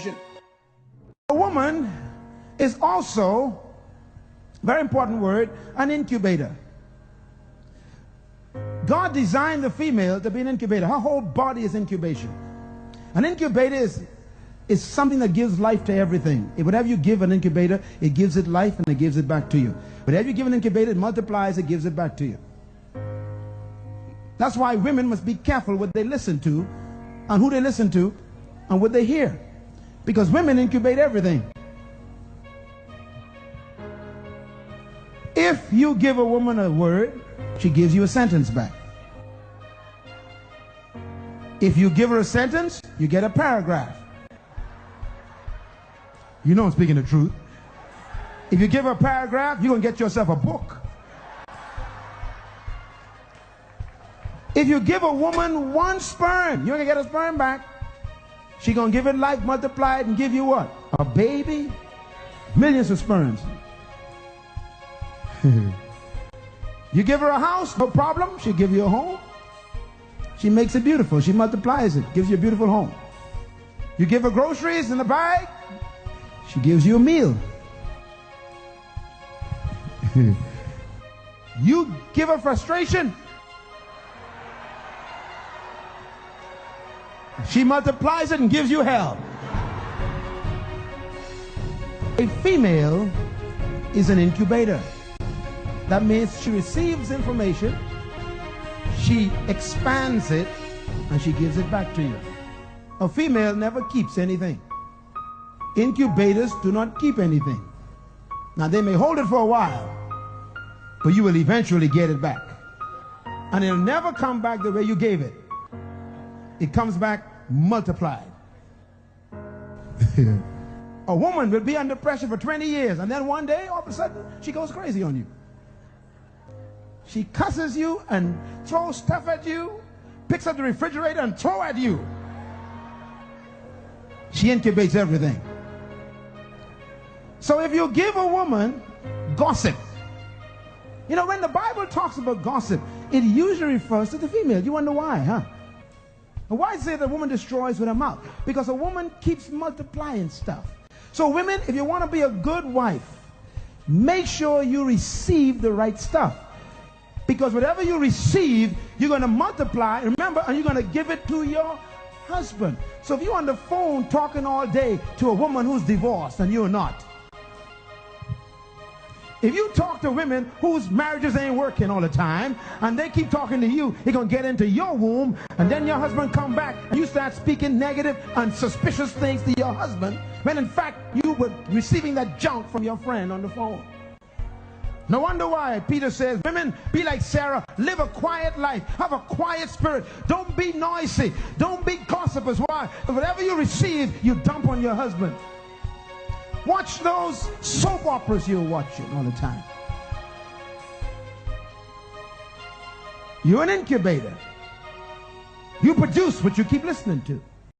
incubation. A woman is also, very important word, an incubator. God designed the female to be an incubator. Her whole body is incubation. An incubator is something that gives life to everything. Whatever you give an incubator, it gives it life and it gives it back to you. Whatever you give an incubator, it multiplies, it gives it back to you. That's why women must be careful what they listen to and who they listen to and what they hear. Because women incubate everything. If you give a woman a word, she gives you a sentence back. If you give her a sentence, you get a paragraph. You know I'm speaking the truth. If you give her a paragraph, you're going to get yourself a book. If you give a woman one sperm, you're going to get a sperm back. She's going to give it life, multiply it, and give you what? A baby? Millions of sperms. You give her a house, no problem. She'll give you a home. She makes it beautiful. She multiplies it, gives you a beautiful home. You give her groceries in a bag, she gives you a meal. You give her frustration, she multiplies it and gives you hell. A female is an incubator. That means she receives information, she expands it, and she gives it back to you. A female never keeps anything. Incubators do not keep anything. Now they may hold it for a while, but you will eventually get it back. And it'll never come back the way you gave it. It comes back multiplied. A woman will be under pressure for 20 years, and then one day, all of a sudden, she goes crazy on you. She cusses you and throws stuff at you, picks up the refrigerator and throws at you. She incubates everything. So if you give a woman gossip, you know, when the Bible talks about gossip, it usually refers to the female. You wonder why, huh? And why is it that a woman destroys with her mouth? Because a woman keeps multiplying stuff. So women, if you want to be a good wife, make sure you receive the right stuff. Because whatever you receive, you're going to multiply, remember, and you're going to give it to your husband. So if you're on the phone talking all day to a woman who's divorced and you're not, if you talk to women whose marriages ain't working all the time and they keep talking to you, it's going to get into your womb, and then your husband come back and you start speaking negative and suspicious things to your husband, when in fact you were receiving that junk from your friend on the phone. No wonder why Peter says, women, be like Sarah, live a quiet life, have a quiet spirit, don't be noisy, don't be gossipers. Why? Whatever you receive, you dump on your husband. Watch those soap operas you're watching all the time. You're an incubator. You produce what you keep listening to.